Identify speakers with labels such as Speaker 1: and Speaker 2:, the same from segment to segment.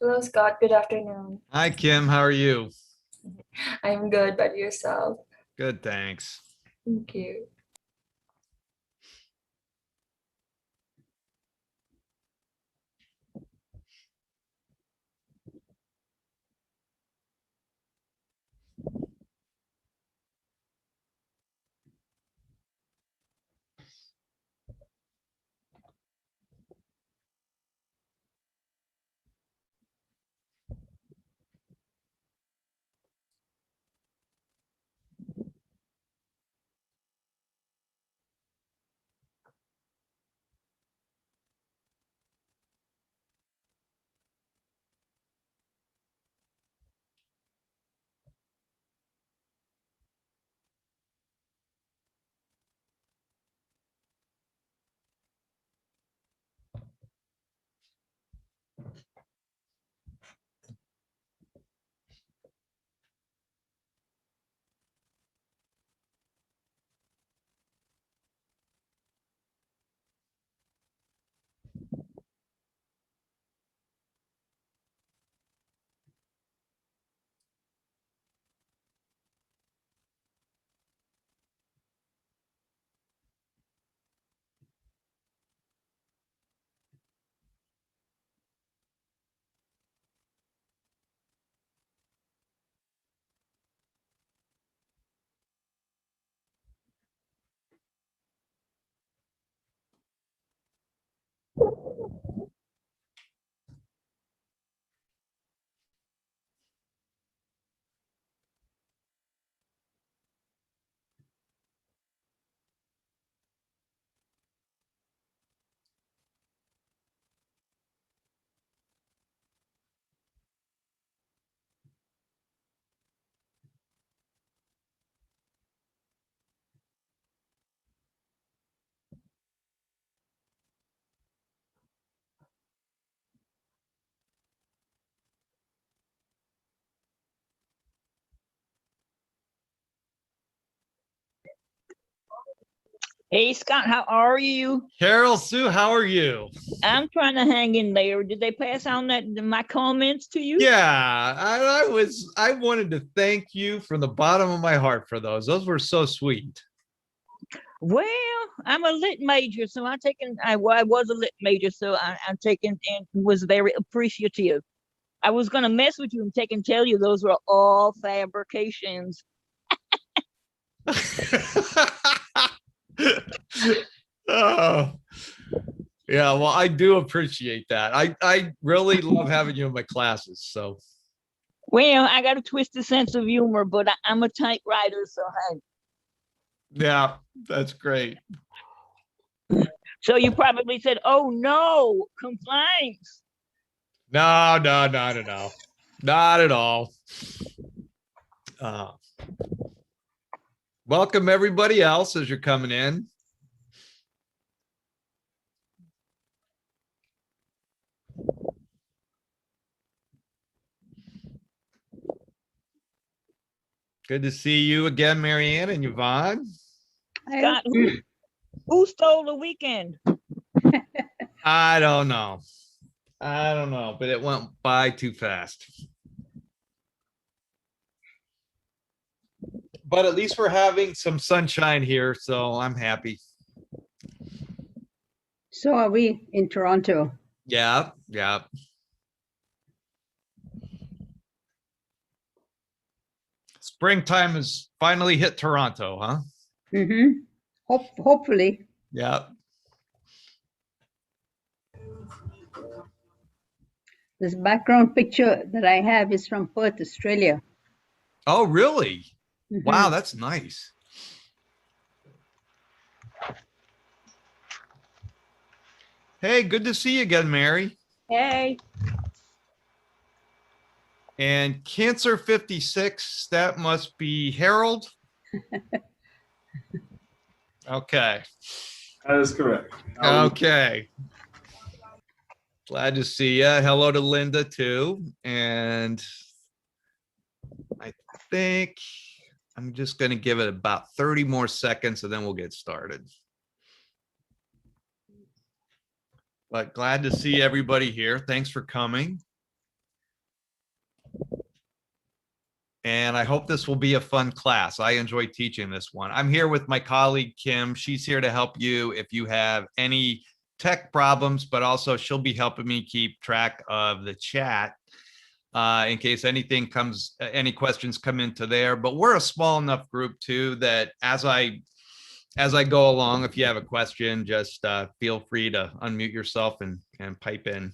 Speaker 1: Hello, Scott. Good afternoon.
Speaker 2: Hi, Kim. How are you?
Speaker 1: I'm good, but yourself?
Speaker 2: Good, thanks.
Speaker 1: Thank you.
Speaker 3: Hey, Scott, how are you?
Speaker 2: Carol Sue, how are you?
Speaker 3: I'm trying to hang in there. Did they pass on my comments to you?
Speaker 2: Yeah, I wanted to thank you from the bottom of my heart for those. Those were so sweet.
Speaker 3: Well, I'm a lit major, so I was a lit major, so I'm taking and was very appreciative. I was gonna mess with you and tell you those were all fabrications.
Speaker 2: Oh, yeah, well, I do appreciate that. I really love having you in my classes. So,
Speaker 3: Well, I got a twisted sense of humor, but I'm a typewriter, so hey.
Speaker 2: yeah, that's great.
Speaker 3: So you probably said, "Oh no, compliance."
Speaker 2: No, no, not at all. Not at all. Uh, welcome everybody else as you're coming in. Good to see you again, Marianne and Yvonne.
Speaker 3: Scott, who stole the weekend?
Speaker 2: I don't know. I don't know, but it went by too fast. But at least we're having some sunshine here, so I'm happy.
Speaker 4: So are we in Toronto?
Speaker 2: Yeah, yeah. Springtime has finally hit Toronto, huh?
Speaker 4: Mm-hmm. Hopefully.
Speaker 2: Yeah.
Speaker 4: This background picture that I have is from Perth, Australia.
Speaker 2: Oh, really?
Speaker 4: Mm-hmm.
Speaker 2: Wow, that's nice. Hey, good to see you again, Mary.
Speaker 4: Hey.
Speaker 2: And Cancer 56, that must be Harold. Okay.
Speaker 5: That is correct.
Speaker 2: Okay. Glad to see you. Hello to Linda too. And I think I'm just going to give it about 30 more seconds and then we'll get started. But glad to see everybody here. Thanks for coming. and I hope this will be a fun class. I enjoy teaching this one. I'm here with my colleague, Kim. She's here to help you if you have any tech problems, but also she'll be helping me keep track of the chat in case anything comes, any questions come into there. But we're a small enough group too that as I go along, if you have a question, just feel free to unmute yourself and pipe in.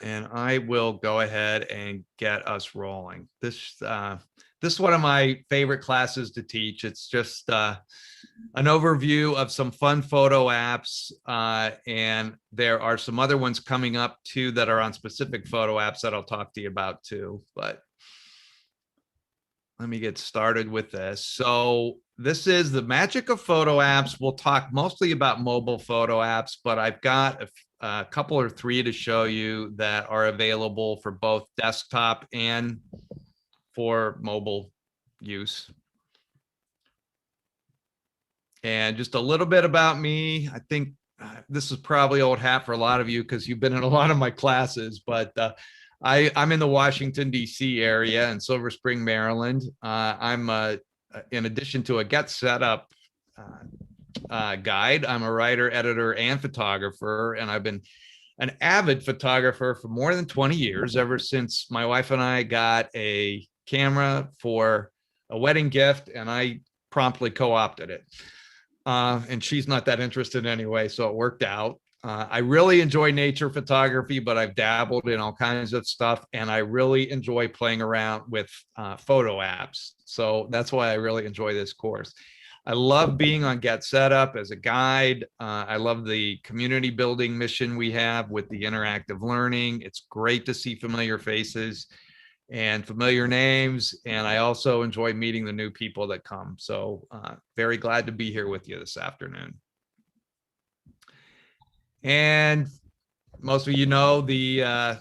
Speaker 2: And I will go ahead and get us rolling. This is one of my favorite classes to teach. It's just an overview of some fun photo apps. And there are some other ones coming up too that are on specific photo apps that I'll talk to you about too. But let me get started with this. So this is the magic of photo apps. We'll talk mostly about mobile photo apps, but I've got a couple or three to show you that are available for both desktop and for mobile use. And just a little bit about me. I think this is probably old hat for a lot of you because you've been in a lot of my classes, but I'm in the Washington, D.C. area in Silver Spring, Maryland. I'm in addition to a Get Set Up guide, I'm a writer, editor, and photographer, and I've been an avid photographer for more than 20 years, ever since my wife and I got a camera for a wedding gift, and I promptly co-opted it. And she's not that interested anyway, so it worked out. I really enjoy nature photography, but I've dabbled in all kinds of stuff, and I really enjoy playing around with photo apps. So that's why I really enjoy this course. I love being on Get Set Up as a guide. I love the community building mission we have with the interactive learning. It's great to see familiar faces and familiar names. And I also enjoy meeting the new people that come. So very glad to be here with you this afternoon. And most of you know the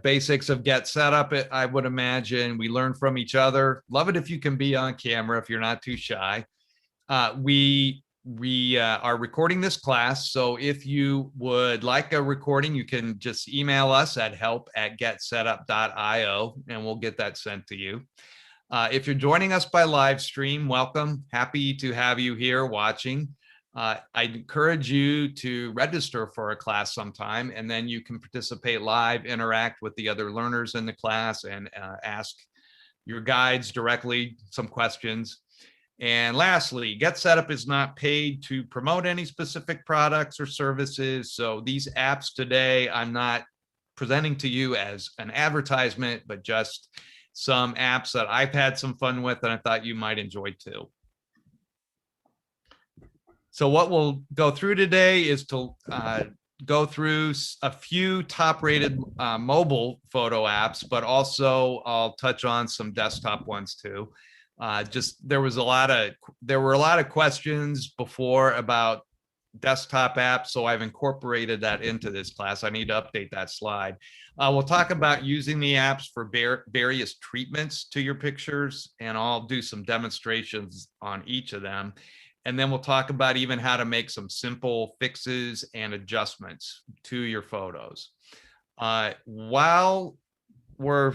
Speaker 2: basics of Get Set Up. I would imagine we learn from each other. Love it if you can be on camera if you're not too shy. We are recording this class, so if you would like a recording, you can just email us at help@getsetup.io and we'll get that sent to you. If you're joining us by live stream, welcome. Happy to have you here watching. I'd encourage you to register for a class sometime, and then you can participate live, interact with the other learners in the class, and ask your guides directly some questions. And lastly, Get Set Up is not paid to promote any specific products or services. So these apps today, I'm not presenting to you as an advertisement, but just some apps that I've had some fun with and I thought you might enjoy too. So what we'll go through today is to go through a few top-rated mobile photo apps, but also I'll touch on some desktop ones too. There were a lot of questions before about desktop apps, so I've incorporated that into this class. I need to update that slide. We'll talk about using the apps for various treatments to your pictures, and I'll do some demonstrations on each of them. And then we'll talk about even how to make some simple fixes and adjustments to your photos. While we're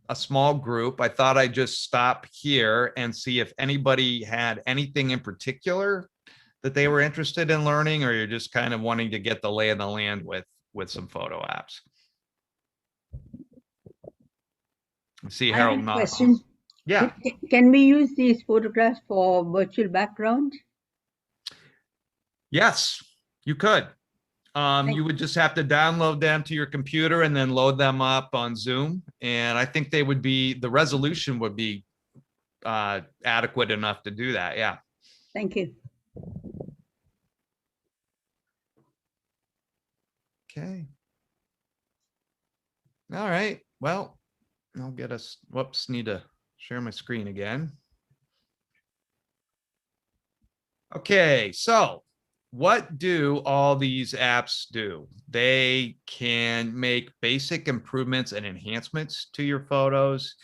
Speaker 2: a small group, I thought I'd just stop here and see if anybody had anything in particular that they were interested in learning, or you're just kind of wanting to get the lay of the land with some photo apps. See Harold nod.
Speaker 4: Question.
Speaker 2: Yeah.
Speaker 4: Can we use these photographs for virtual background?
Speaker 2: Yes, you could. You would just have to download them to your computer and then load them up on Zoom. And I think the resolution would be adequate enough to do that. Yeah.
Speaker 4: Thank you.
Speaker 2: Okay. All right. Well, I'll get us, whoops, need to share my screen again. Okay, so what do all these apps do? They can make basic improvements and enhancements to your photos.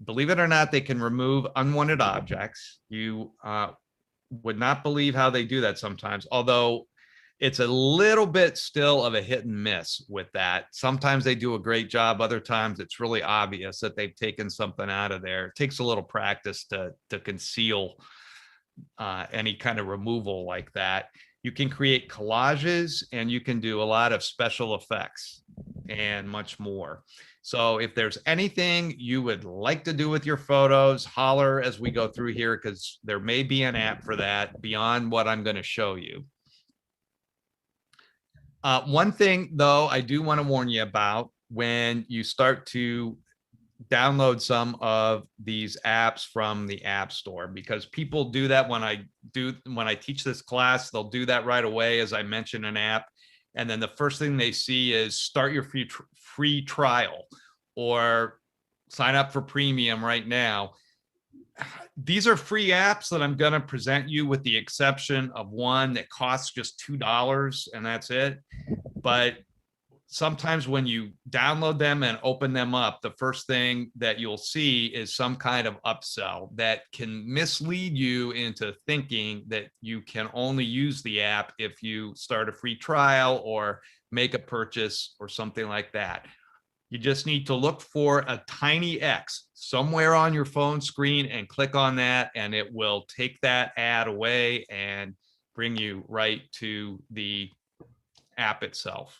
Speaker 2: Believe it or not, they can remove unwanted objects. You would not believe how they do that sometimes, although it's a little bit still of a hit and miss with that. Sometimes they do a great job. Other times it's really obvious that they've taken something out of there. It takes a little practice to conceal any kind of removal like that. You can create collages and you can do a lot of special effects and much more. So if there's anything you would like to do with your photos, holler as we go through here, because there may be an app for that beyond what I'm going to show you. One thing, though, I do want to warn you about when you start to download some of these apps from the App Store, because people do that when I teach this class. They'll do that right away as I mention an app, and then the first thing they see is start your free trial or sign up for premium right now. These are free apps that I'm going to present you, with the exception of one that costs just $2 and that's it. But sometimes when you download them and open them up, the first thing that you'll see is some kind of upsell that can mislead you into thinking that you can only use the app if you start a free trial or make a purchase or something like that. You just need to look for a tiny X somewhere on your phone screen and click on that, and it will take that ad away and bring you right to the app itself.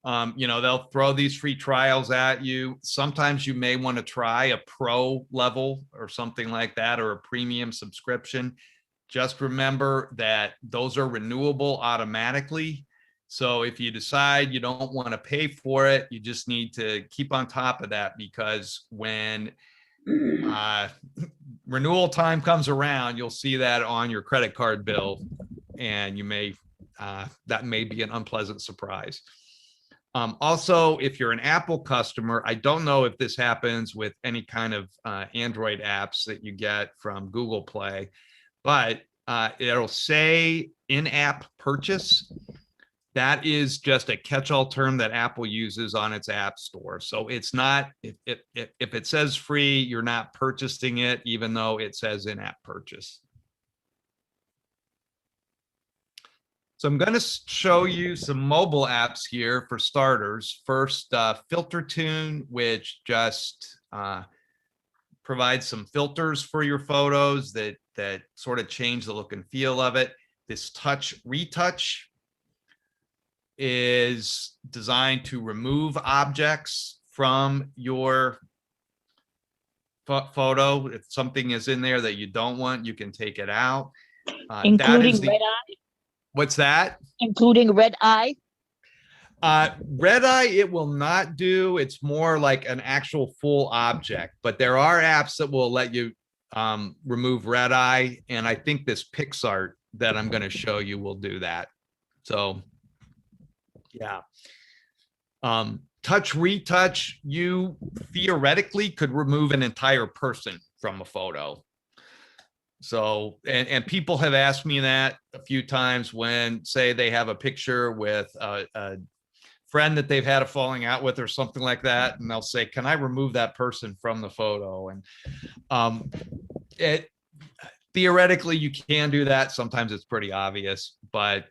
Speaker 2: They'll throw these free trials at you. Sometimes you may want to try a pro level or something like that, or a premium subscription. Just remember that those are renewable automatically. So if you decide you don't want to pay for it, you just need to keep on top of that, because when renewal time comes around, you'll see that on your credit card bill, and you may that may be an unpleasant surprise. Also, if you're an Apple customer, I don't know if this happens with any kind of Android apps that you get from Google Play, but it'll say in-app purchase. That is just a catch-all term that Apple uses on its app store. So it's not, if it says free, you're not purchasing it, even though it says in-app purchase. So I'm going to show you some mobile apps here for starters. First, FilterTune, which just provides some filters for your photos that sort of change the look and feel of it. This Touch Retouch is designed to remove objects from your photo. If something is in there that you don't want, you can take it out.
Speaker 3: Including red eye?
Speaker 2: What's that?
Speaker 3: Including red eye?
Speaker 2: Red eye, it will not do. It's more like an actual full object, but there are apps that will let you remove red eye. And I think this PixArt that I'm going to show you will do that. So yeah. Touch Retouch, you theoretically could remove an entire person from a photo. So, and people have asked me that a few times when, say, they have a picture with a friend that they've had a falling out with or something like that, and they'll say, can I remove that person from the photo? And theoretically you can do that. Sometimes it's pretty obvious, but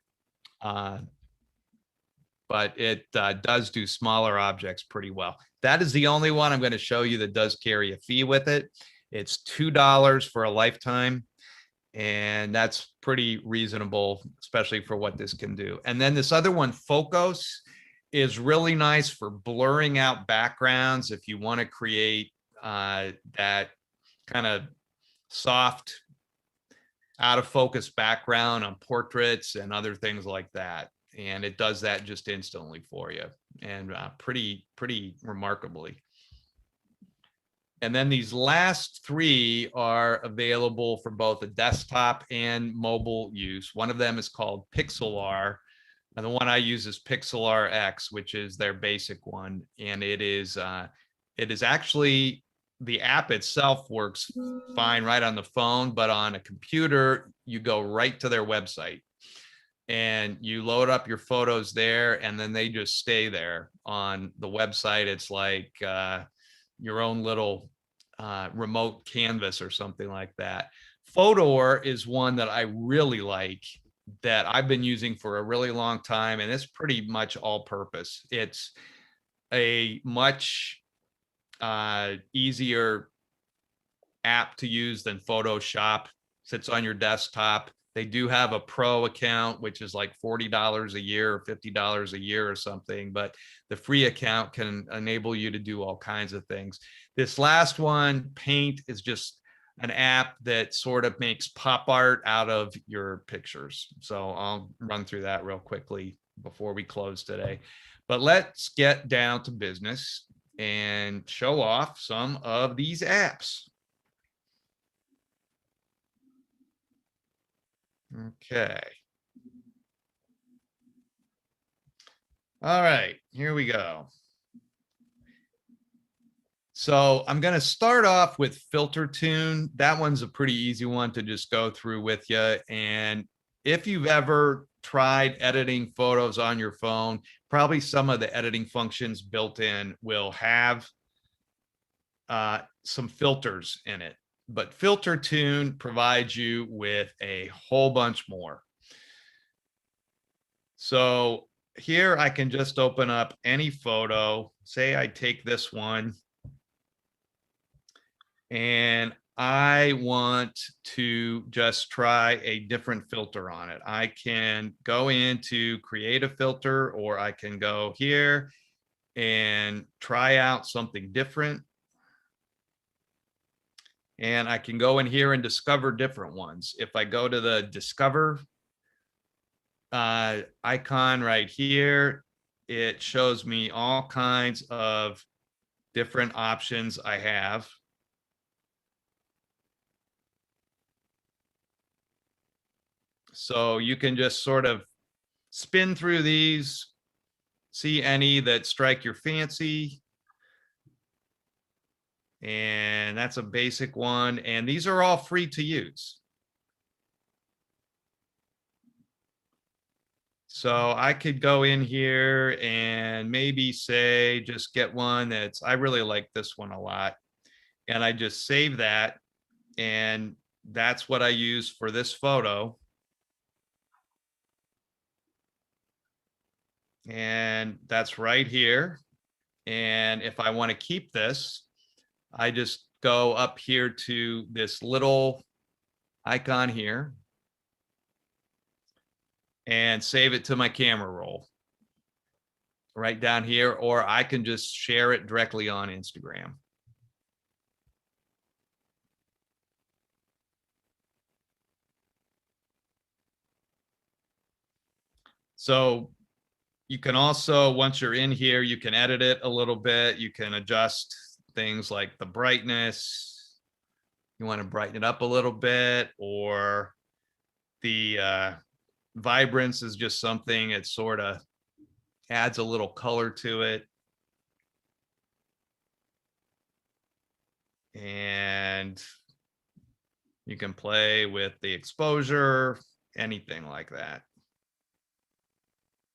Speaker 2: it does do smaller objects pretty well. That is the only one I'm going to show you that does carry a fee with it. It's $2 for a lifetime, and that's pretty reasonable, especially for what this can do. And then this other one, Focus, is really nice for blurring out backgrounds if you want to create that kind of soft, out of focus background on portraits and other things like that. And it does that just instantly for you, and pretty remarkably. And then these last three are available for both a desktop and mobile use. One of them is called Pixlr, and the one I use is Pixlr X, which is their basic one. And it is actually, the app itself works fine right on the phone, but on a computer, you go right to their website and you load up your photos there, and then they just stay there on the website. It's like your own little remote canvas or something like that. Photor is one that I really like that I've been using for a really long time, and it's pretty much all purpose. It's a much easier app to use than Photoshop. Sits on your desktop. They do have a pro account, which is like $40 a year or $50 a year or something, but the free account can enable you to do all kinds of things. This last one, Paint, is just an app that sort of makes pop art out of your pictures. So I'll run through that real quickly before we close today. But let's get down to business and show off some of these apps. Okay. All right, here we go. So I'm going to start off with Filter Tune. That one's a pretty easy one to just go through with you. And if you've ever tried editing photos on your phone, probably some of the editing functions built in will have some filters in it. But Filter Tune provides you with a whole bunch more. So here I can just open up any photo. Say I take this one and I want to just try a different filter on it. I can go into create a filter, or I can go here and try out something different. And I can go in here and discover different ones. If I go to the discover icon right here, it shows me all kinds of different options I have. So you can just sort of spin through these, see any that strike your fancy. And that's a basic one. And these are all free to use. So I could go in here and maybe say, just get one that's, I really like this one a lot. And I just save that. And that's what I use for this photo. And that's right here. And if I want to keep this, I just go up here to this little icon here and save it to my camera roll right down here, or I can just share it directly on Instagram. So you can also, once you're in here, you can edit it a little bit. You can adjust things like the brightness. You want to brighten it up a little bit, or the vibrance is just something, it sort of adds a little color to it. And you can play with the exposure, anything like that.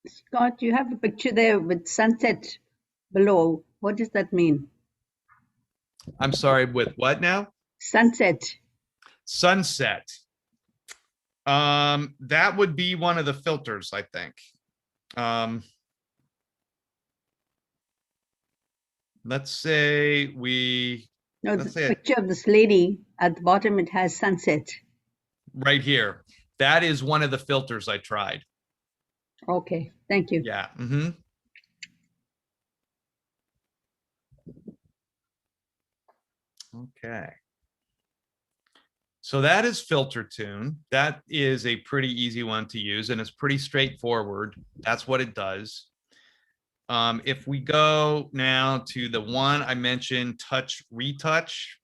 Speaker 4: Scott, you have a picture there with sunset below. What does that mean?
Speaker 2: I'm sorry, with what now?
Speaker 4: Sunset.
Speaker 2: Sunset. That would be one of the filters, I think. Let's say we,
Speaker 4: No,
Speaker 2: let's
Speaker 4: the
Speaker 2: say
Speaker 4: picture of this lady at the bottom, it has sunset.
Speaker 2: right here. That is one of the filters I tried.
Speaker 4: Okay, thank you.
Speaker 2: Yeah. Okay. So that is Filter Tune. That is a pretty easy one to use, and it's pretty straightforward. That's what it does. If we go now to the one I mentioned, Touch Retouch,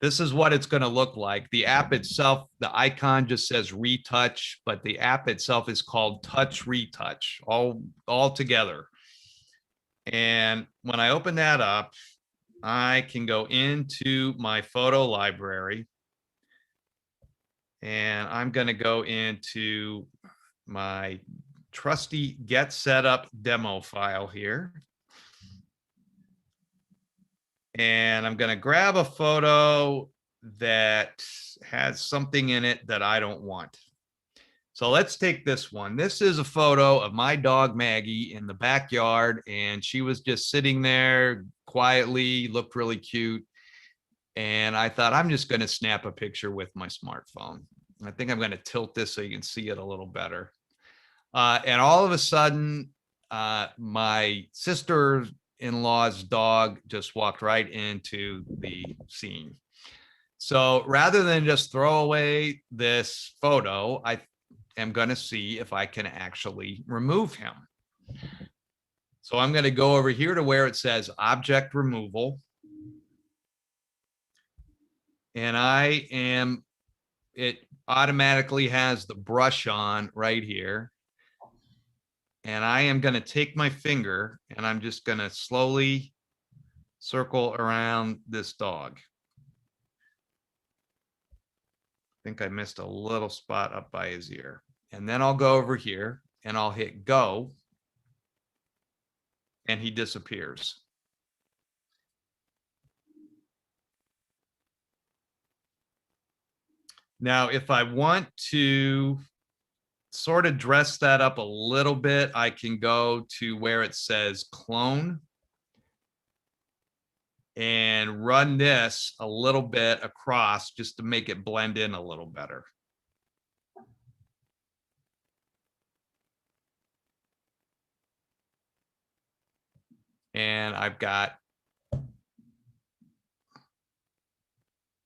Speaker 2: this is what it's going to look like. The app itself, the icon just says Retouch, but the app itself is called Touch Retouch, all together. And when I open that up, I can go into my photo library, and I'm going to go into my trusty Get Setup demo file here. And I'm going to grab a photo that has something in it that I don't want. So let's take this one. This is a photo of my dog Maggie in the backyard, and she was just sitting there quietly, looked really cute. And I thought, I'm just going to snap a picture with my smartphone. I think I'm going to tilt this so you can see it a little better. And all of a sudden, my sister-in-law's dog just walked right into the scene. So rather than just throw away this photo, I am going to see if I can actually remove him. So I'm going to go over here to where it says object removal. And it automatically has the brush on right here. And I am going to take my finger and I'm just going to slowly circle around this dog. I think I missed a little spot up by his ear. And then I'll go over here and I'll hit go. And he disappears. Now, if I want to sort of dress that up a little bit, I can go to where it says clone and run this a little bit across just to make it blend in a little better. And I've got,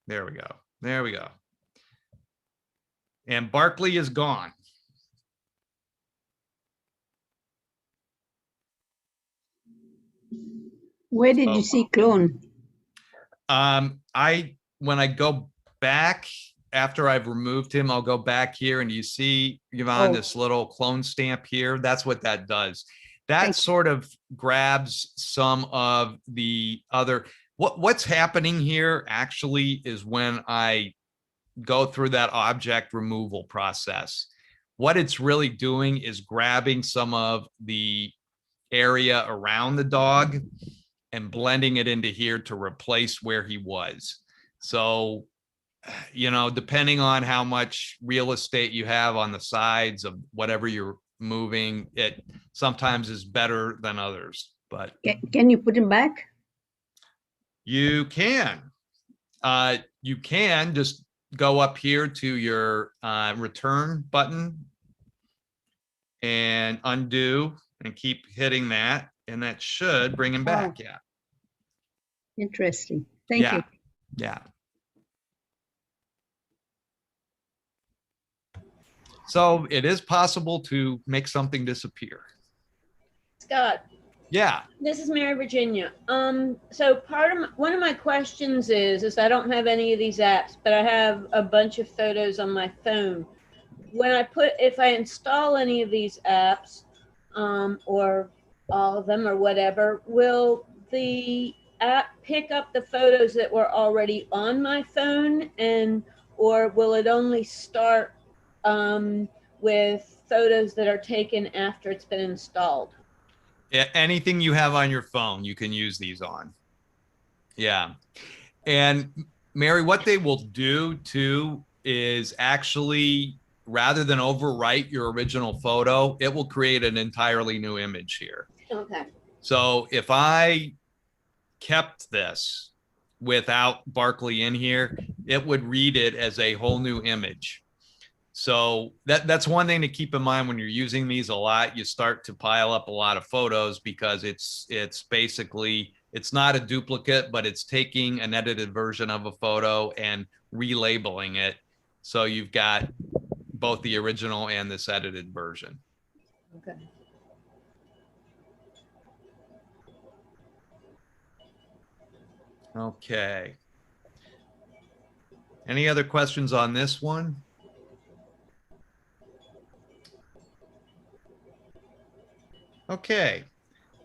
Speaker 2: there we go. There we go. And Barkley is gone.
Speaker 4: Where did you see clone?
Speaker 2: When I go back after I've removed him, I'll go back here and you see, Yvonne, this little clone stamp here. That's what that does. That sort of grabs some of the other, what's happening here actually is when I go through that object removal process, what it's really doing is grabbing some of the area around the dog and blending it into here to replace where he was. So, you know, depending on how much real estate you have on the sides of whatever you're moving, it sometimes is better than others. But
Speaker 4: can you put him back?
Speaker 2: You can. You can just go up here to your return button and undo and keep hitting that. And that should bring him back. Yeah.
Speaker 4: Interesting. Thank you.
Speaker 2: Yeah. So it is possible to make something disappear.
Speaker 6: Scott.
Speaker 2: Yeah.
Speaker 6: This is Mary Virginia. So one of my questions is I don't have any of these apps, but I have a bunch of photos on my phone. If I install any of these apps, or all of them or whatever, will the app pick up the photos that were already on my phone, or will it only start with photos that are taken after it's been installed?
Speaker 2: Anything you have on your phone, you can use these on. Yeah. And Mary, what they will do too is actually, rather than overwrite your original photo, it will create an entirely new image here.
Speaker 6: Okay.
Speaker 2: So if I kept this without Barkley in here, it would read it as a whole new image. So that's one thing to keep in mind when you're using these a lot. You start to pile up a lot of photos because it's basically, it's not a duplicate, but it's taking an edited version of a photo and relabeling it. So you've got both the original and this edited version.
Speaker 6: Okay.
Speaker 2: Okay. Any other questions on this one? Okay,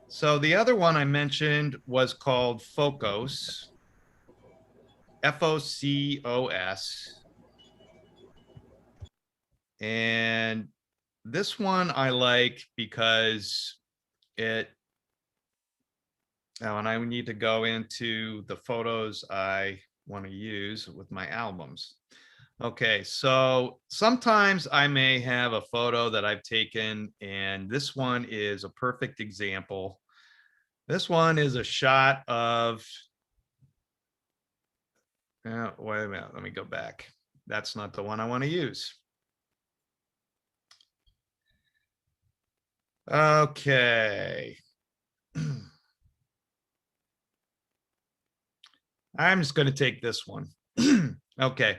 Speaker 2: so the other one I mentioned was called Focos, F-O-C-O-S. And this one I like because and I need to go into the photos I want to use with my albums. Okay, so sometimes I may have a photo that I've taken, and this one is a perfect example. This one is a shot of, wait a minute, let me go back. That's not the one I want to use. Okay. I'm just going to take this one. Okay.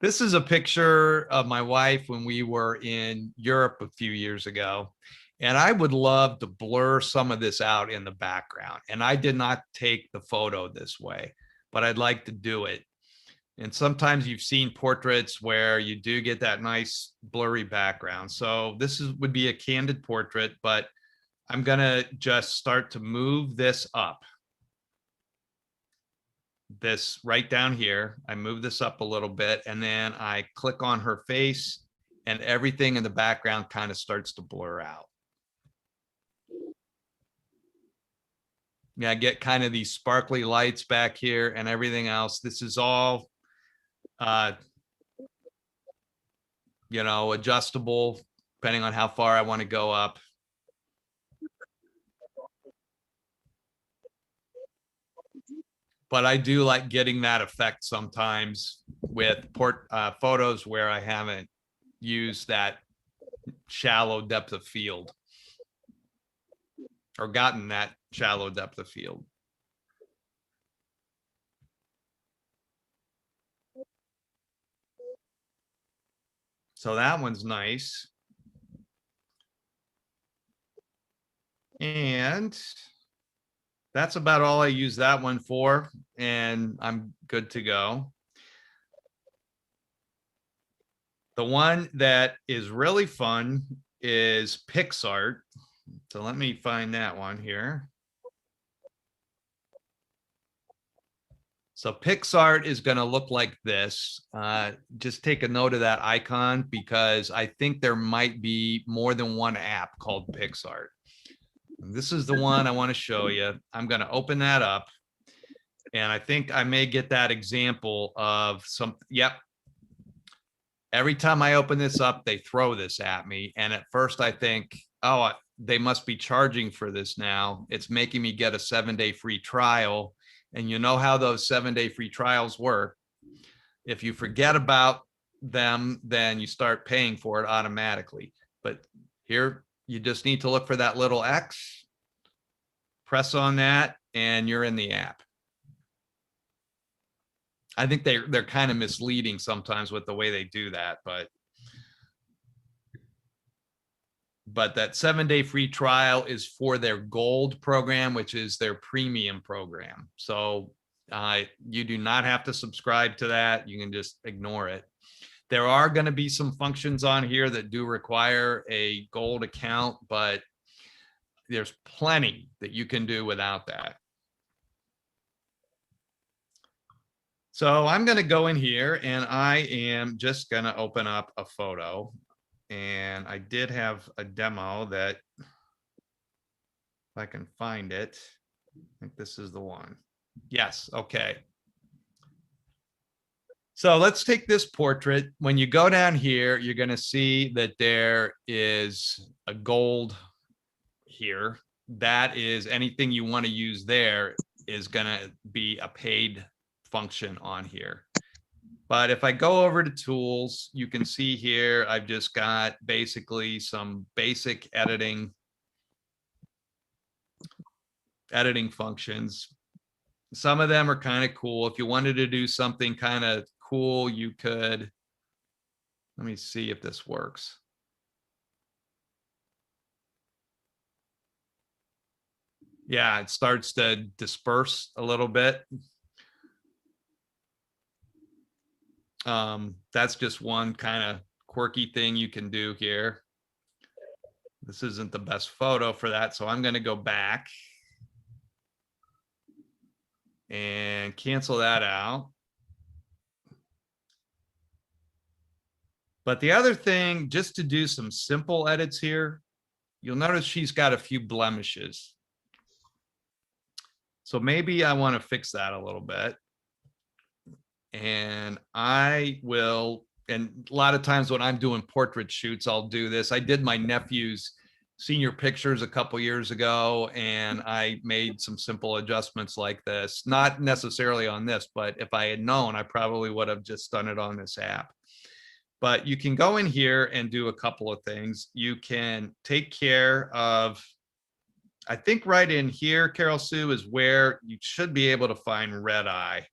Speaker 2: This is a picture of my wife when we were in Europe a few years ago. And I would love to blur some of this out in the background. And I did not take the photo this way, but I'd like to do it. And sometimes you've seen portraits where you do get that nice blurry background. So this would be a candid portrait, but I'm going to just start to move this up. This right down here. I move this up a little bit, and then I click on her face, and everything in the background kind of starts to blur out. Yeah, I get kind of these sparkly lights back here and everything else. This is all, adjustable depending on how far I want to go up. But I do like getting that effect sometimes with photos where I haven't used that shallow depth of field or gotten that shallow depth of field. So that one's nice. And that's about all I use that one for, and I'm good to go. The one that is really fun is PixArt. So let me find that one here. So PixArt is going to look like this. Just take a note of that icon because I think there might be more than one app called PixArt. This is the one I want to show you. I'm going to open that up. And I think I may get that example of some, yep. Every time I open this up, they throw this at me. And at first I think, oh, they must be charging for this now. It's making me get a 7-day free trial. And you know how those 7-day free trials work. If you forget about them, then you start paying for it automatically. But here, you just need to look for that little X, press on that, and you're in the app. I think they're kind of misleading sometimes with the way they do that, but that 7-day free trial is for their gold program, which is their premium program. So you do not have to subscribe to that. You can just ignore it. There are going to be some functions on here that do require a gold account, but there's plenty that you can do without that. So I'm going to go in here and I am just going to open up a photo. And I did have a demo that, if I can find it, I think this is the one. Yes, okay. So let's take this portrait. When you go down here, you're going to see that there is a gold here. That is anything you want to use there is going to be a paid function on here. But if I go over to tools, you can see here, I've just got basically some basic editing functions. Some of them are kind of cool. If you wanted to do something kind of cool, you could, let me see if this works. Yeah, it starts to disperse a little bit. That's just one kind of quirky thing you can do here. This isn't the best photo for that, so I'm going to go back and cancel that out. But the other thing, just to do some simple edits here, you'll notice she's got a few blemishes. So maybe I want to fix that a little bit. and I will, and a lot of times when I'm doing portrait shoots, I'll do this. I did my nephew's senior pictures a couple years ago, and I made some simple adjustments like this, not necessarily on this, but if I had known, I probably would have just done it on this app. But you can go in here and do a couple of things. You can take care of, I think right in here, Carol Sue, is where you should be able to find red eye.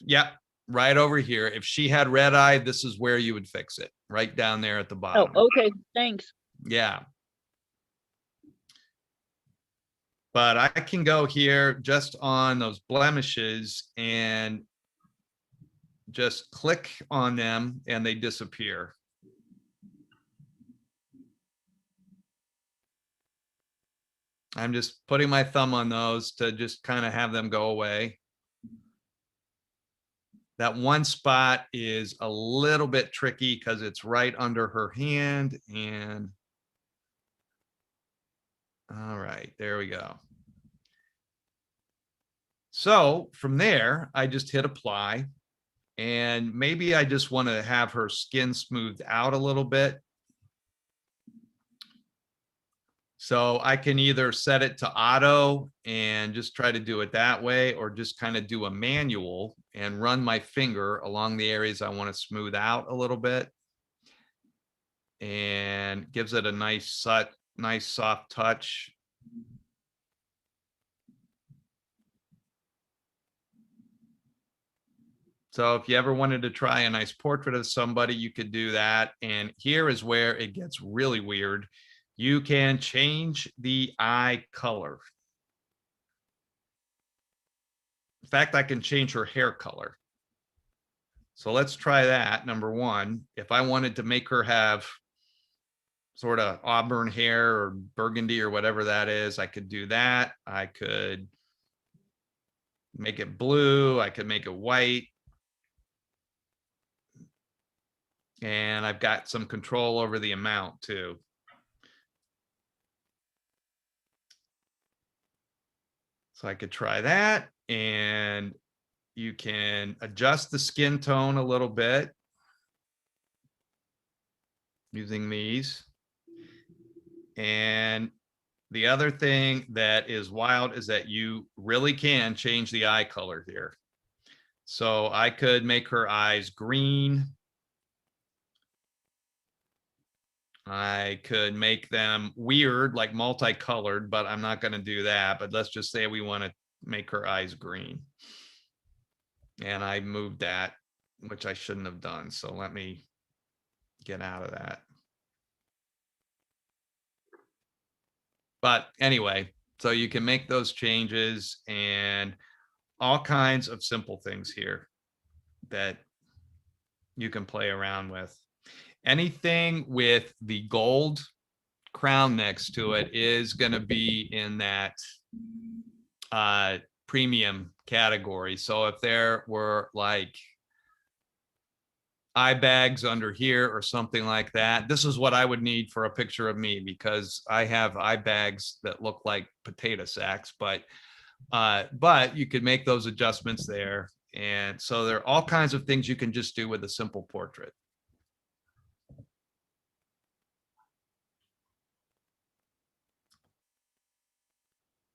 Speaker 2: Yep, right over here. If she had red eye, this is where you would fix it, right down there at the
Speaker 3: Oh,
Speaker 2: bottom.
Speaker 3: okay, thanks.
Speaker 2: Yeah. But I can go here just on those blemishes and just click on them and they disappear. I'm just putting my thumb on those to just kind of have them go away. That one spot is a little bit tricky because it's right under her hand, and all right, there we go. So from there, I just hit apply, and maybe I just want to have her skin smoothed out a little bit. So I can either set it to auto and just try to do it that way, or just kind of do a manual and run my finger along the areas I want to smooth out a little bit. And gives it a nice soft touch. So if you ever wanted to try a nice portrait of somebody, you could do that. And here is where it gets really weird. You can change the eye color. In fact, I can change her hair color. So let's try that. Number one, if I wanted to make her have sort of auburn hair or burgundy or whatever that is, I could do that. I could make it blue. I could make it white. And I've got some control over the amount too. So I could try that, and you can adjust the skin tone a little bit using these. And the other thing that is wild is that you really can change the eye color here. So I could make her eyes green. I could make them weird, like multicolored, but I'm not going to do that. But let's just say we want to make her eyes green. And I moved that, which I shouldn't have done. So let me get out of that. But anyway, so you can make those changes and all kinds of simple things here that you can play around with. Anything with the gold crown next to it is going to be in that premium category. So if there were like eye bags under here or something like that, this is what I would need for a picture of me, because I have eye bags that look like potato sacks, but you could make those adjustments there. And so there are all kinds of things you can just do with a simple portrait.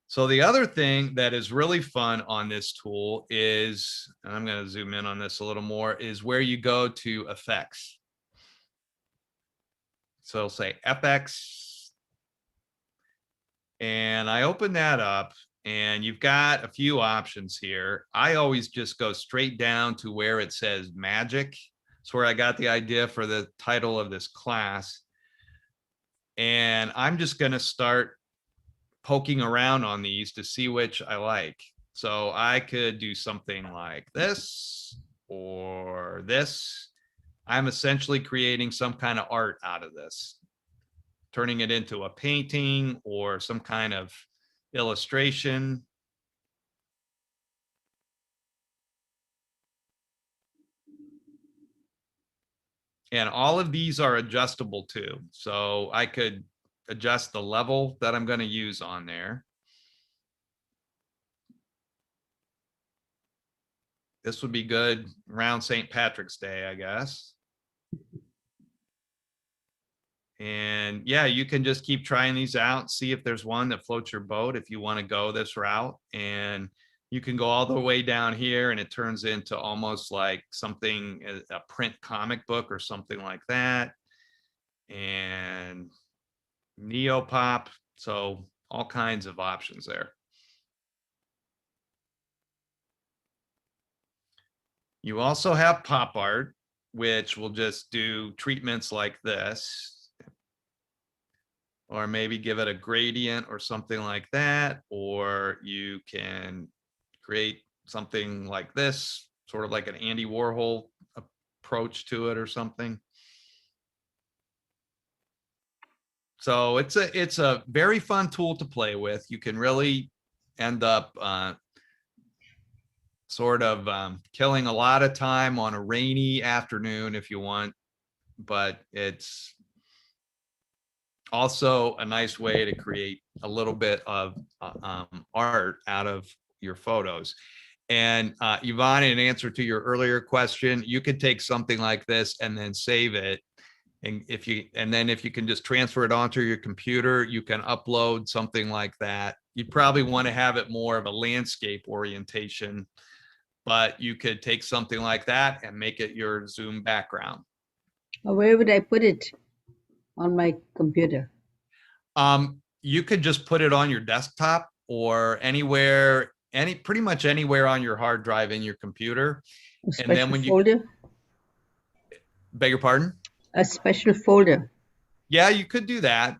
Speaker 2: So the other thing that is really fun on this tool is, and I'm going to zoom in on this a little more, is where you go to effects. So it'll say FX. And I open that up, and you've got a few options here. I always just go straight down to where it says magic. It's where I got the idea for the title of this class. And I'm just going to start poking around on these to see which I like. So I could do something like this or this. I'm essentially creating some kind of art out of this, turning it into a painting or some kind of illustration. And all of these are adjustable too. So I could adjust the level that I'm going to use on there. this would be good around St. Patrick's Day, I guess. And yeah, you can just keep trying these out, see if there's one that floats your boat if you want to go this route. And you can go all the way down here and it turns into almost like something, a print comic book or something like that. And Neopop, so all kinds of options there. You also have pop art, which will just do treatments like this, or maybe give it a gradient or something like that, or you can create something like this, sort of like an Andy Warhol approach to it or something. So it's a very fun tool to play with. You can really end up sort of killing a lot of time on a rainy afternoon if you want, but it's also a nice way to create a little bit of art out of your photos. And Yvonne, in answer to your earlier question, you could take something like this and then save it. And if you can just transfer it onto your computer, you can upload something like that. You'd probably want to have it more of a landscape orientation, but you could take something like that and make it your Zoom background.
Speaker 4: Where would I put it on my computer?
Speaker 2: You could just put it on your desktop or anywhere, pretty much anywhere on your hard drive in your computer.
Speaker 4: A special
Speaker 2: And then when you
Speaker 4: folder?
Speaker 2: beg your pardon?
Speaker 4: A special folder.
Speaker 2: Yeah, you could do that.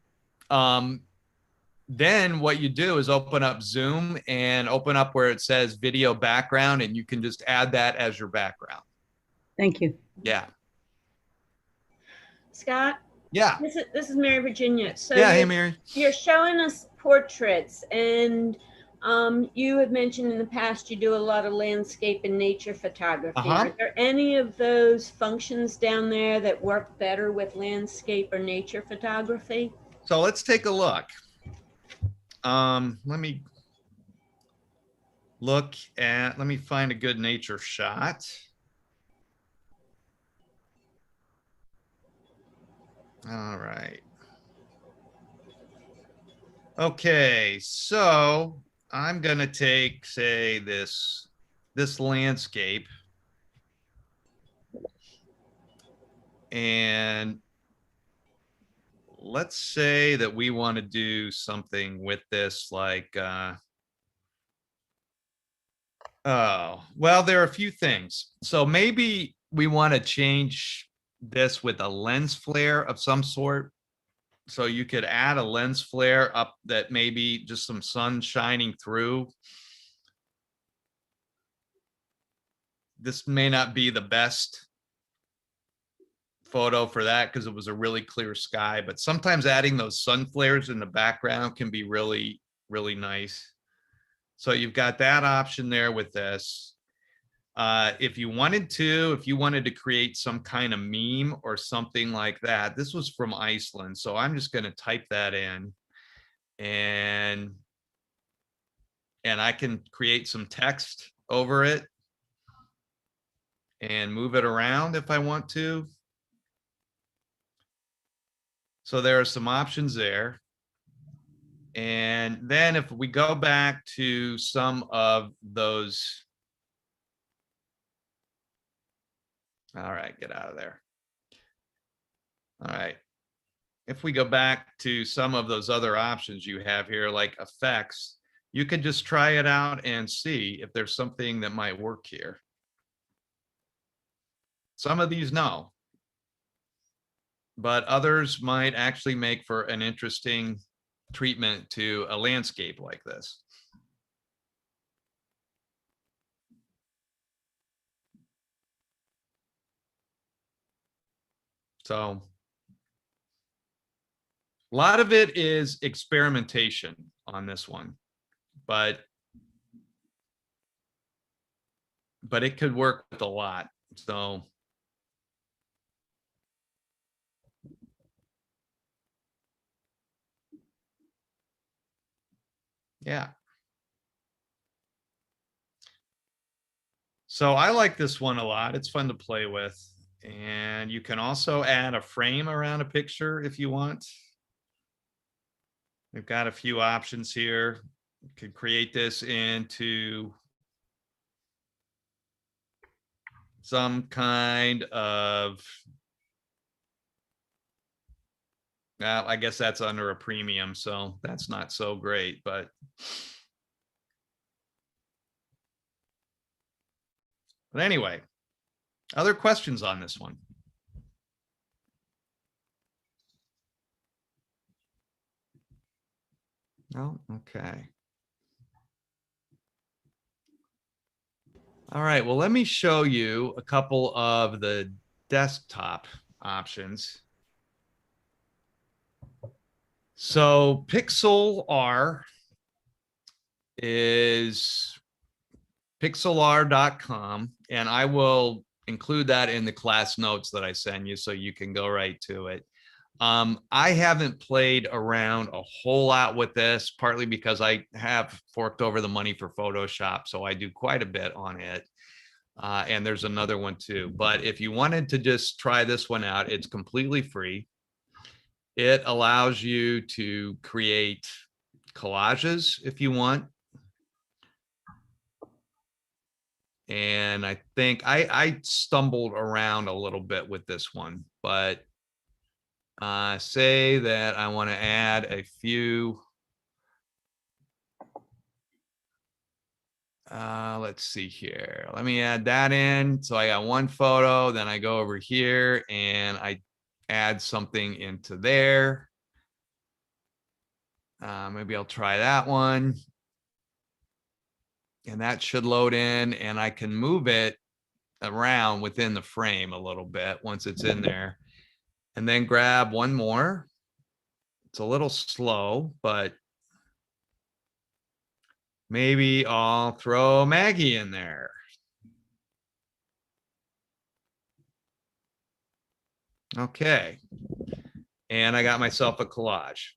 Speaker 2: Then what you do is open up Zoom and open up where it says video background, and you can just add that as your background.
Speaker 4: Thank you.
Speaker 2: Yeah.
Speaker 6: Scott,
Speaker 2: Yeah.
Speaker 6: this is Mary Virginia. So
Speaker 2: Yeah. Hey, Mary.
Speaker 6: you're showing us portraits, and you have mentioned in the past you do a lot of landscape and nature photography.
Speaker 2: Uh-huh.
Speaker 6: Are there any of those functions down there that work better with landscape or nature photography?
Speaker 2: So let's take a look. Let me find a good nature shot. All right. Okay, so I'm gonna take, say, this landscape, and let's say that we want to do something with this, like oh, well, there are a few things. So maybe we want to change this with a lens flare of some sort. So you could add a lens flare up that maybe just some sun shining through. This may not be the best photo for that because it was a really clear sky, but sometimes adding those sun flares in the background can be really, really nice. So you've got that option there with this. If you wanted to create some kind of meme or something like that, this was from Iceland. So I'm just going to type that in, and I can create some text over it and move it around if I want to. So there are some options there. And then if we go back to some of those, all right, get out of there. All right. If we go back to some of those other options you have here, like effects, you could just try it out and see if there's something that might work here. Some of these, no. But others might actually make for an interesting treatment to a landscape like this. So a lot of it is experimentation on this one, but it could work with a lot. So yeah. So I like this one a lot. It's fun to play with. And you can also add a frame around a picture if you want. We've got a few options here. You could create this into some kind of, I guess that's under a premium, so that's not so great, but anyway, other questions on this one? No? Okay. All right, well, let me show you a couple of the desktop options. So Pixel R is pixelr.com, and I will include that in the class notes that I send you so you can go right to it. I haven't played around a whole lot with this, partly because I have forked over the money for Photoshop, so I do quite a bit on it. And there's another one too. But if you wanted to just try this one out, it's completely free. It allows you to create collages if you want. And I think I stumbled around a little bit with this one, but say that I want to add a few. Let's see here. Let me add that in. So I got one photo, then I go over here and I add something into there. Maybe I'll try that one. And that should load in, and I can move it around within the frame a little bit once it's in there. And then grab one more. It's a little slow, but maybe I'll throw Maggie in there. Okay. And I got myself a collage.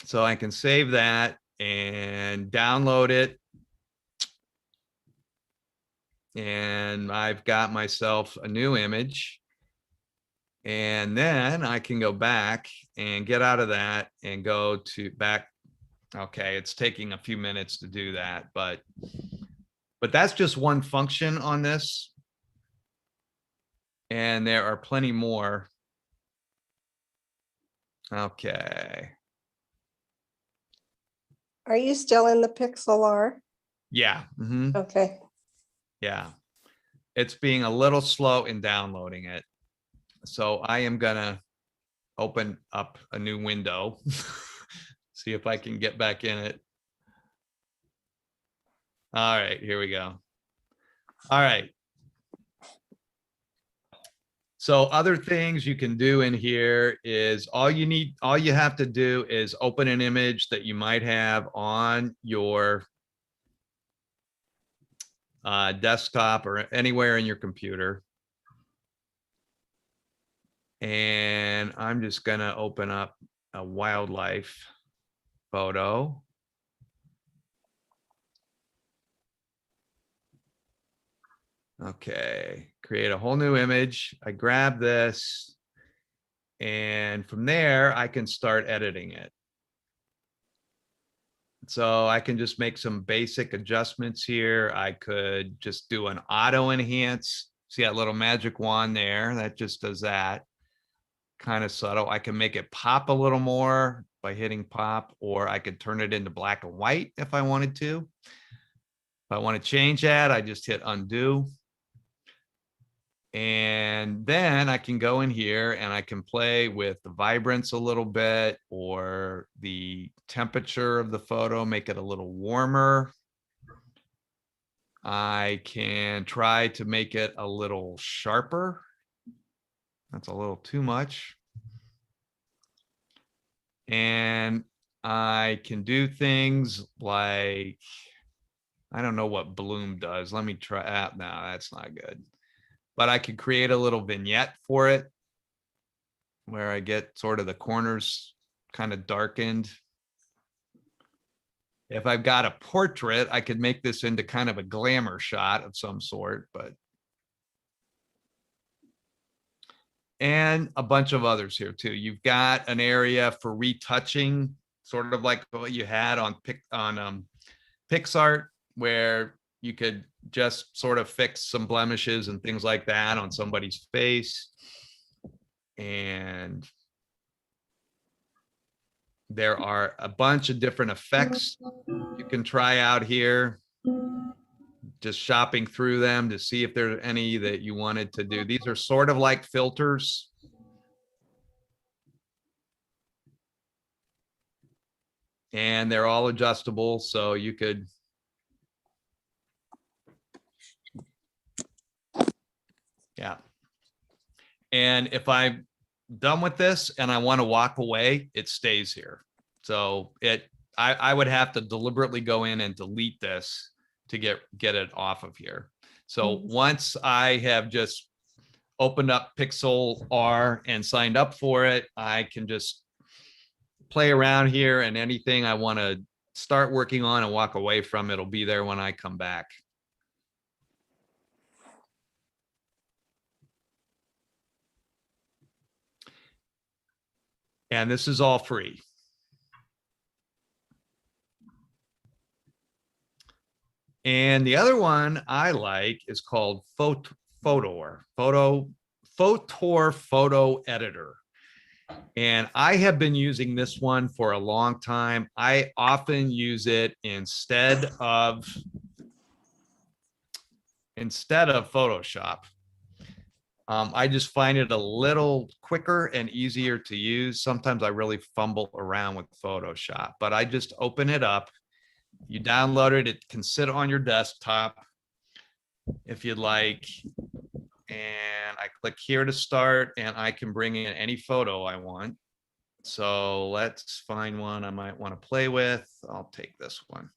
Speaker 2: So I can save that and download it. And I've got myself a new image. And then I can go back and get out of that and go to back. Okay, it's taking a few minutes to do that, but that's just one function on this. And there are plenty more. Okay.
Speaker 7: Are you still in the Pixel?
Speaker 2: Yeah. Mhm.
Speaker 7: Okay.
Speaker 2: Yeah. It's being a little slow in downloading it. So I am gonna open up a new window, see if I can get back in it. All right, here we go. All right. So other things you can do in here is all you have to do is open an image that you might have on your desktop or anywhere in your computer. And I'm just gonna open up a wildlife photo. Okay, create a whole new image. I grab this, and from there, I can start editing it. So I can just make some basic adjustments here. I could just do an auto enhance. See that little magic wand there? That just does that. Kind of subtle. I can make it pop a little more by hitting pop, or I could turn it into black and white if I wanted to. If I want to change that, I just hit undo. And then I can go in here and I can play with the vibrance a little bit, or the temperature of the photo, make it a little warmer. I can try to make it a little sharper. That's a little too much. And I can do things like, I don't know what bloom does. Let me try that. No, that's not good. But I could create a little vignette for it where I get sort of the corners kind of darkened. If I've got a portrait, I could make this into kind of a glamour shot of some sort, and a bunch of others here too. You've got an area for retouching, sort of like what you had on PixArt, where you could just sort of fix some blemishes and things like that on somebody's face. And there are a bunch of different effects you can try out here. Just shopping through them to see if there are any that you wanted to do. These are sort of like filters. And they're all adjustable, so you could And if I'm done with this and I want to walk away, it stays here. So I would have to deliberately go in and delete this to get it off of here. So once I have just opened up Pixel R and signed up for it, I can just play around here, and anything I want to start working on and walk away from, it'll be there when I come back. And this is all free. And the other one I like is called Photor Photo Editor. And I have been using this one for a long time. I often use it instead of Photoshop. I just find it a little quicker and easier to use. Sometimes I really fumble around with Photoshop, but I just open it up. You download it. It can sit on your desktop if you'd like. And I click here to start, and I can bring in any photo I want. So let's find one I might want to play with. I'll take this one.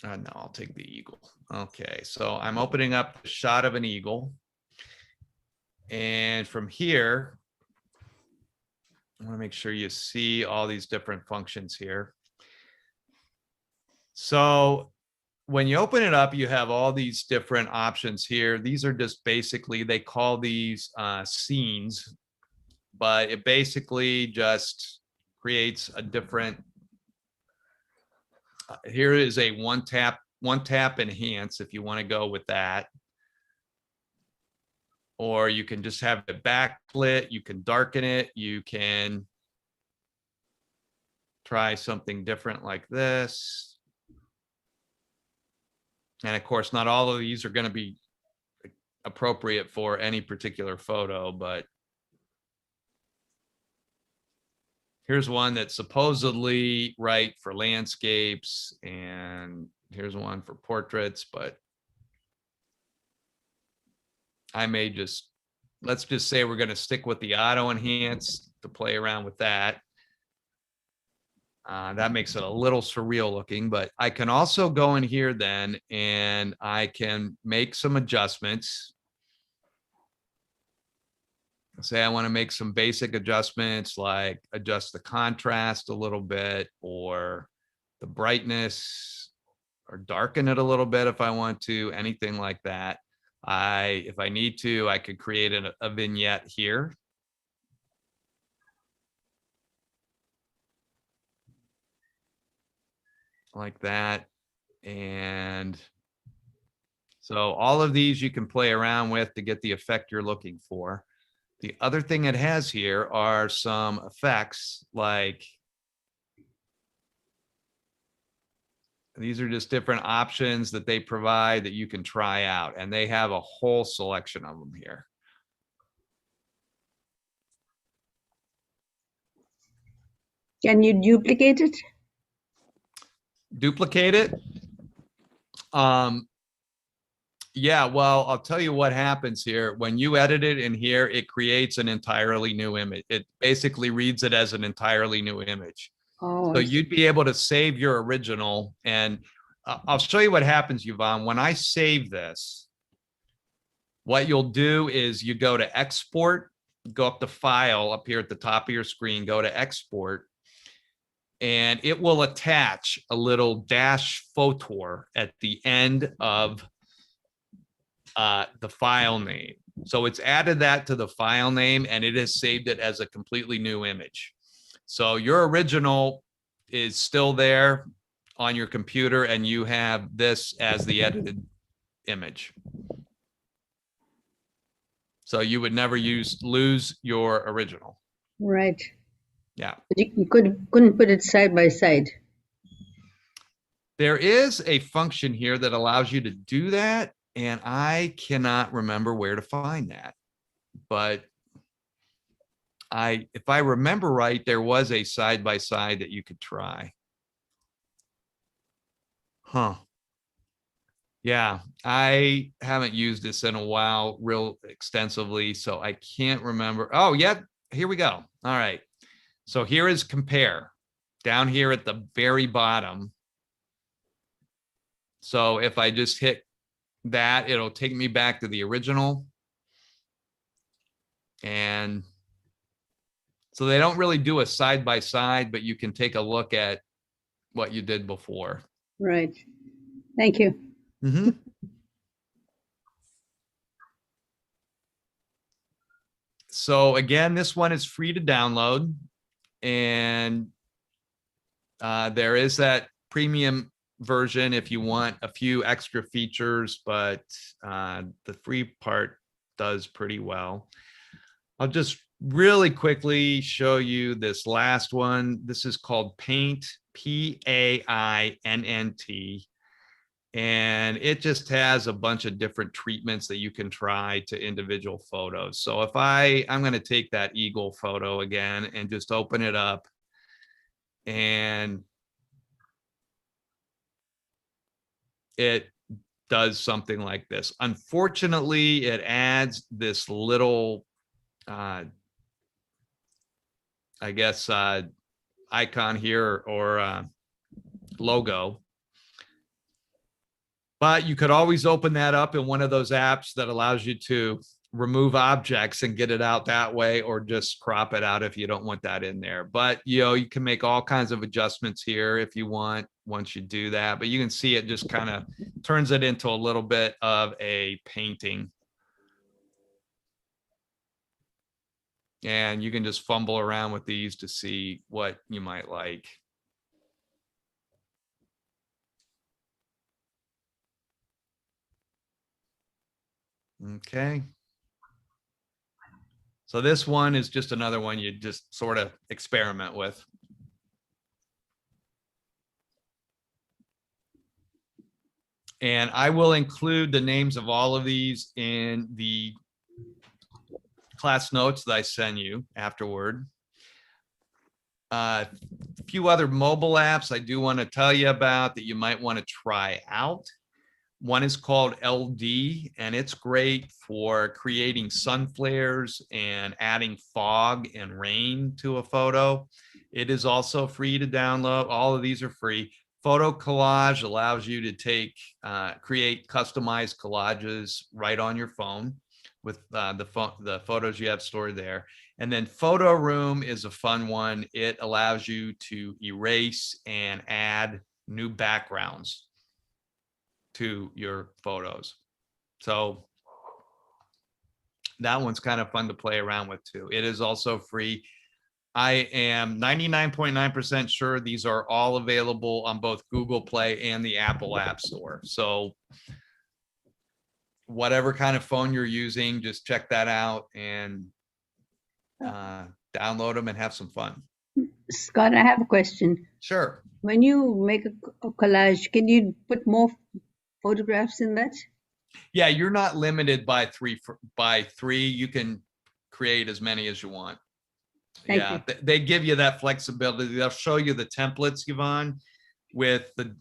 Speaker 2: No, I'll take the eagle. Okay, so I'm opening up the shot of an eagle. And from here, I want to make sure you see all these different functions here. So when you open it up, you have all these different options here. These are just basically, they call these scenes, but it basically just creates a different, here is a one tap enhance if you want to go with that. Or you can just have it backlit, you can darken it, you can try something different like this. And of course, not all of these are going to be appropriate for any particular photo, but here's one that's supposedly right for landscapes, and here's one for portraits, but I may just, let's just say we're going to stick with the auto enhance to play around with that. That makes it a little surreal looking, but I can also go in here then and I can make some adjustments. Say I want to make some basic adjustments, like adjust the contrast a little bit, or the brightness, or darken it a little bit if I want to, anything like that. If I need to, I could create a vignette here. Like that. And so all of these you can play around with to get the effect you're looking for. The other thing it has here are some effects, like these are just different options that they provide that you can try out, and they have a whole selection of them here.
Speaker 4: Can you duplicate it?
Speaker 2: Duplicate it? Yeah, well, I'll tell you what happens here. When you edit it in here, it creates an entirely new image. It basically reads it as an entirely new image.
Speaker 4: Oh,
Speaker 2: So you'd be able to save your original, and I'll show you what happens, Yvonne. When I save this, what you'll do is you go to export, go up to file up here at the top of your screen, go to export, and it will attach a little dash photor at the end of the file name. So it's added that to the file name, and it has saved it as a completely new image. So your original is still there on your computer, and you have this as the edited image. So you would never lose your original.
Speaker 4: Right.
Speaker 2: Yeah.
Speaker 4: You couldn't put it side by side.
Speaker 2: There is a function here that allows you to do that, and I cannot remember where to find that. But if I remember right, there was a side by side that you could try. Huh. Yeah, I haven't used this in a while real extensively, so I can't remember. Oh, yeah, here we go. All right. So here is compare down here at the very bottom. So if I just hit that, it'll take me back to the original. And so they don't really do a side by side, but you can take a look at what you did before.
Speaker 4: Right. Thank you.
Speaker 2: Mm-hmm. So again, this one is free to download, and there is that premium version if you want a few extra features, but the free part does pretty well. I'll just really quickly show you this last one. This is called Paint, Paint, and it just has a bunch of different treatments that you can try to individual photos. So if I'm going to take that eagle photo again and just open it up, and it does something like this. Unfortunately, it adds this little, I guess, icon here or logo. But you could always open that up in one of those apps that allows you to remove objects and get it out that way, or just crop it out if you don't want that in there. But, you can make all kinds of adjustments here if you want once you do that. But you can see it just kind of turns it into a little bit of a painting. And you can just fumble around with these to see what you might like. Okay. So this one is just another one you just sort of experiment with. And I will include the names of all of these in the class notes that I send you afterward. A few other mobile apps I do want to tell you about that you might want to try out. One is called LD, and it's great for creating sun flares and adding fog and rain to a photo. It is also free to download. All of these are free. Photo collage allows you to create customized collages right on your phone with the photos you have stored there. And then Photo Room is a fun one. It allows you to erase and add new backgrounds to your photos. So that one's kind of fun to play around with too. It is also free. I am 99.9% sure these are all available on both Google Play and the Apple App Store. So whatever kind of phone you're using, just check that out and download them and have some fun.
Speaker 4: Scott, I have a question.
Speaker 2: Sure.
Speaker 4: When you make a collage, can you put more photographs in that?
Speaker 2: Yeah, you're not limited by three. You can create as many as you want.
Speaker 4: Thank
Speaker 2: Yeah,
Speaker 4: you.
Speaker 2: they give you that flexibility. They'll show you the templates, Yvonne, with the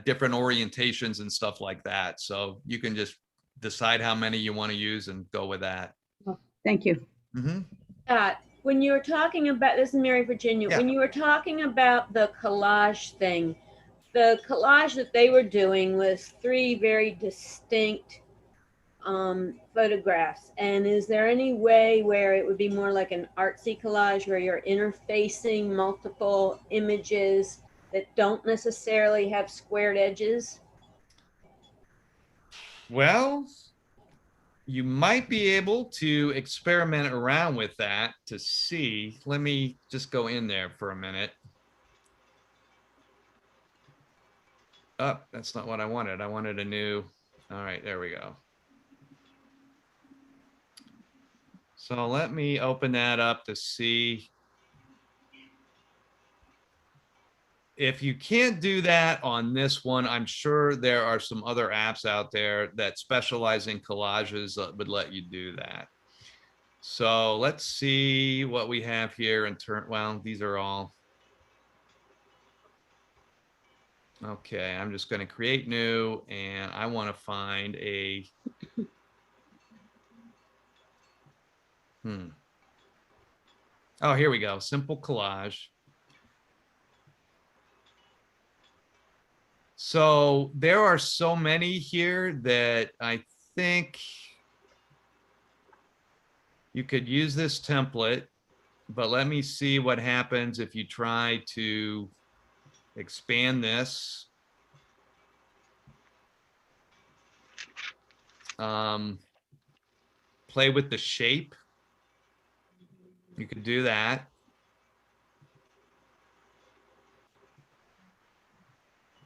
Speaker 2: different orientations and stuff like that. So you can just decide how many you want to use and go with that.
Speaker 4: Oh, thank you.
Speaker 2: Mm-hmm.
Speaker 6: When you were talking about this, is Mary Virginia,
Speaker 2: Yeah.
Speaker 6: when you were talking about the collage thing, the collage that they were doing was three very distinct photographs. And is there any way where it would be more like an artsy collage where you're interfacing multiple images that don't necessarily have squared edges?
Speaker 2: Well, you might be able to experiment around with that to see. Let me just go in there for a minute. Oh, that's not what I wanted. I wanted a new. All right, there we go. So let me open that up to see. If you can't do that on this one, I'm sure there are some other apps out there that specialize in collages that would let you do that. So let's see what we have here in turn. Well, these are all. Okay, I'm just going to create new, and I want to find a. Oh, here we go. Simple collage. So there are so many here that I think you could use this template, but let me see what happens if you try to expand this. Play with the shape. You could do that.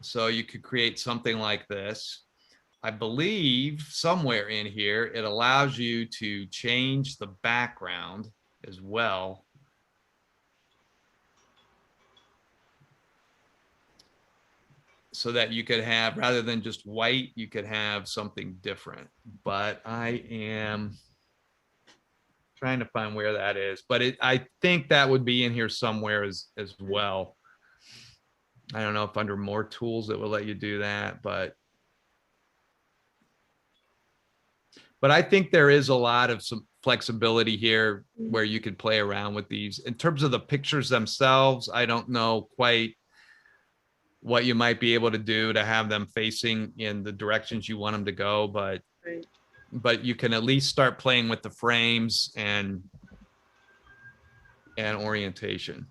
Speaker 2: So you could create something like this. I believe somewhere in here, it allows you to change the background as well. So that you could have, rather than just white, you could have something different. But I am trying to find where that is. But I think that would be in here somewhere as well. I don't know if under more tools it will let you do that, but I think there is a lot of some flexibility here where you could play around with these. In terms of the pictures themselves, I don't know quite what you might be able to do to have them facing in the directions you want them to go, but you can at least start playing with the frames and orientation.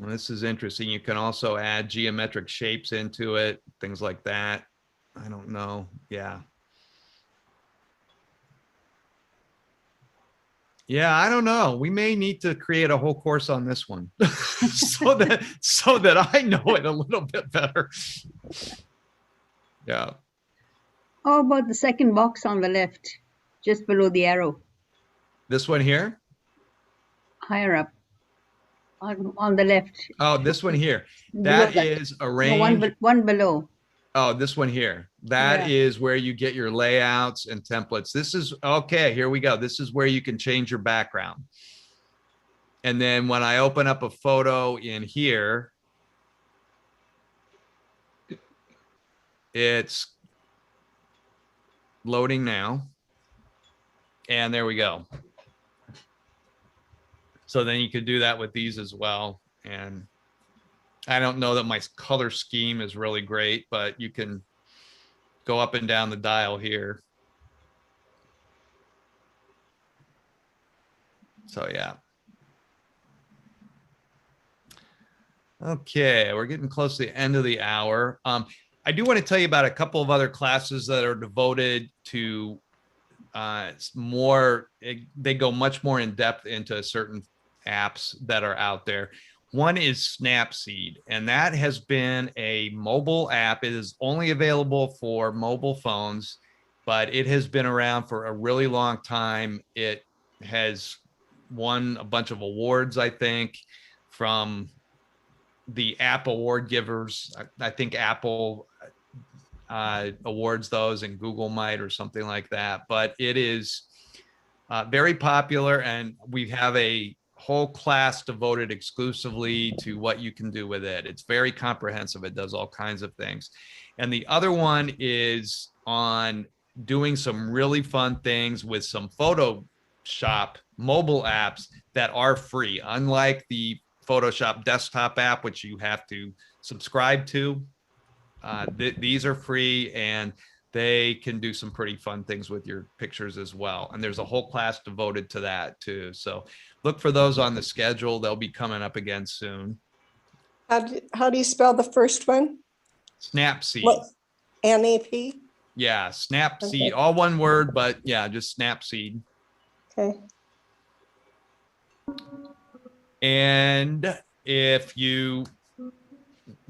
Speaker 2: Well, this is interesting. You can also add geometric shapes into it, things like that. I don't know. Yeah. Yeah, I don't know. We may need to create a whole course on this one so that I know it a little bit better. Yeah.
Speaker 4: How about the second box on the left, just below the arrow,
Speaker 2: This one here?
Speaker 4: higher up, on the left?
Speaker 2: Oh, this one here.
Speaker 4: Below
Speaker 2: That is
Speaker 4: No,
Speaker 2: arranged.
Speaker 4: one below.
Speaker 2: Oh, this one here. That is where you get your layouts and templates. This is, okay, here we go. This is where you can change your background. And then when I open up a photo in here, it's loading now. And there we go. So then you could do that with these as well. And I don't know that my color scheme is really great, but you can go up and down the dial here. So yeah. Okay, we're getting close to the end of the hour. I do want to tell you about a couple of other classes that are devoted to they go much more in depth into certain apps that are out there. One is Snapseed, and that has been a mobile app. It is only available for mobile phones, but it has been around for a really long time. It has won a bunch of awards, I think, from the app award givers. I think Apple awards those, and Google might, or something like that. But it is very popular, and we have a whole class devoted exclusively to what you can do with it. It's very comprehensive. It does all kinds of things. And the other one is on doing some really fun things with some Photoshop mobile apps that are free. Unlike the Photoshop desktop app, which you have to subscribe to. These are free, and they can do some pretty fun things with your pictures as well. And there's a whole class devoted to that too. So look for those on the schedule. They'll be coming up again soon.
Speaker 7: How do you spell the first one?
Speaker 2: Snapseed.
Speaker 7: What? NAP?
Speaker 2: Yeah, Snapseed,
Speaker 7: Okay.
Speaker 2: all one word, but yeah, just Snapseed.
Speaker 7: Okay.
Speaker 2: And if you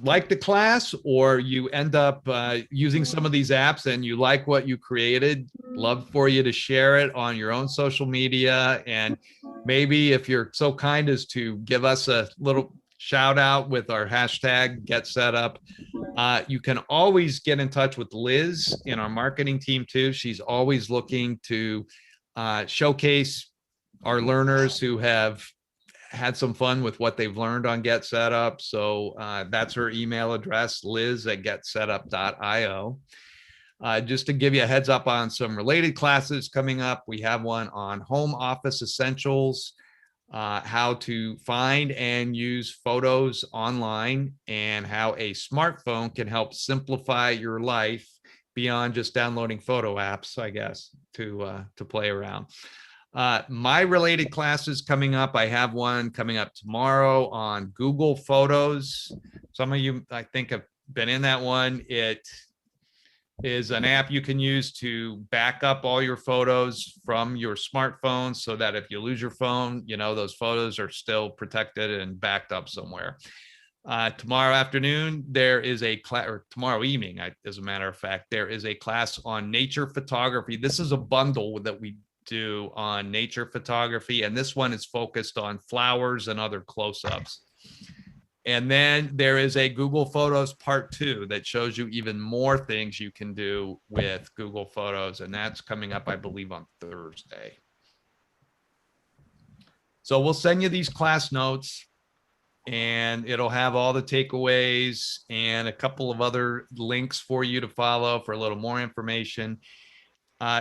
Speaker 2: like the class, or you end up using some of these apps and you like what you created, love for you to share it on your own social media. And maybe if you're so kind as to give us a little shout out with our hashtag #GetSetUp. You can always get in touch with Liz in our marketing team too. She's always looking to showcase our learners who have had some fun with what they've learned on GetSetUp. So that's her email address, liz@getsetup.io. Just to give you a heads up on some related classes coming up, we have one on home office essentials, how to find and use photos online, and how a smartphone can help simplify your life beyond just downloading photo apps, I guess, to play around. My related classes coming up, I have one coming up tomorrow on Google Photos. Some of you, I think, have been in that one. It is an app you can use to back up all your photos from your smartphone, so that if you lose your phone, you know, those photos are still protected and backed up somewhere. Tomorrow afternoon, there is a class, or tomorrow evening, as a matter of fact, there is a class on nature photography. This is a bundle that we do on nature photography, and this one is focused on flowers and other close-ups. And then there is a Google Photos Part 2 that shows you even more things you can do with Google Photos, and that's coming up, I believe, on Thursday. So we'll send you these class notes, and it'll have all the takeaways and a couple of other links for you to follow for a little more information.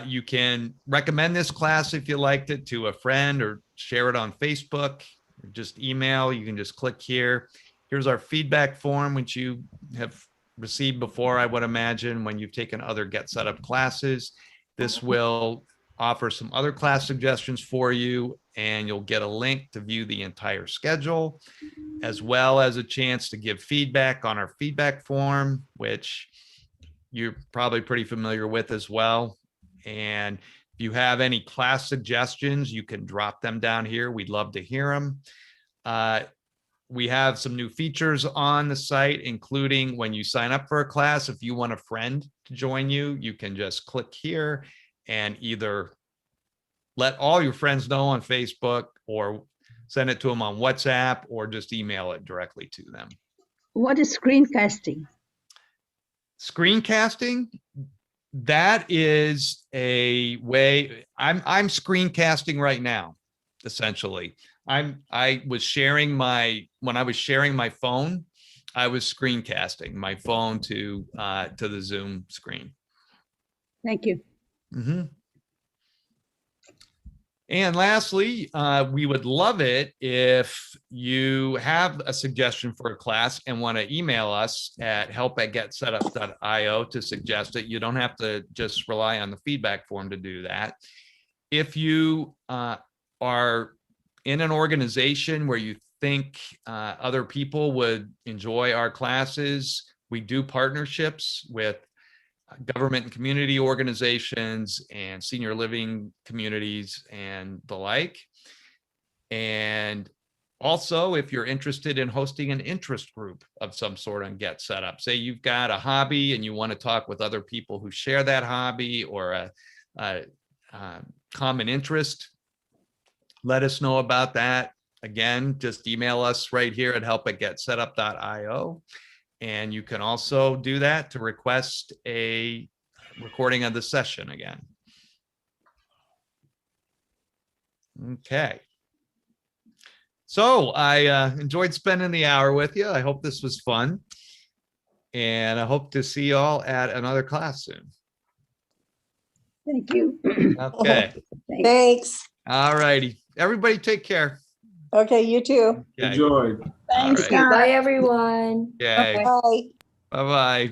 Speaker 2: You can recommend this class if you liked it to a friend, or share it on Facebook, or just email. You can just click here. Here's our feedback form, which you have received before, I would imagine, when you've taken other GetSetUp classes. This will offer some other class suggestions for you, and you'll get a link to view the entire schedule, as well as a chance to give feedback on our feedback form, which you're probably pretty familiar with as well. And if you have any class suggestions, you can drop them down here. We'd love to hear them. We have some new features on the site, including when you sign up for a class, if you want a friend to join you, you can just click here and either let all your friends know on Facebook, or send it to them on WhatsApp, or just email it directly to them.
Speaker 4: What is screencasting?
Speaker 2: Screencasting, that is a way, I'm screencasting right now, essentially. I was sharing when I was sharing my phone, I was screencasting my phone to the Zoom screen.
Speaker 4: Thank you.
Speaker 2: Mm-hmm. And lastly, we would love it if you have a suggestion for a class and want to email us at help@getsetup.io to suggest it. You don't have to just rely on the feedback form to do that. If you are in an organization where you think other people would enjoy our classes, we do partnerships with government and community organizations and senior living communities and the like. And also, if you're interested in hosting an interest group of some sort on GetSetUp, say you've got a hobby and you want to talk with other people who share that hobby, or a common interest, let us know about that. Again, just email us right here at help@getsetup.io. And you can also do that to request a recording of the session again. Okay. So I enjoyed spending the hour with you. I hope this was fun. And I hope to see you all at another class soon.
Speaker 4: Thank you.
Speaker 2: Okay.
Speaker 7: Thanks.
Speaker 2: All righty. Everybody take care.
Speaker 7: Okay, you too.
Speaker 2: Okay.
Speaker 5: Enjoy.
Speaker 3: Thanks,
Speaker 2: right.
Speaker 3: guys.
Speaker 1: Bye, everyone.
Speaker 2: Yay.
Speaker 7: Bye.
Speaker 2: Bye-bye.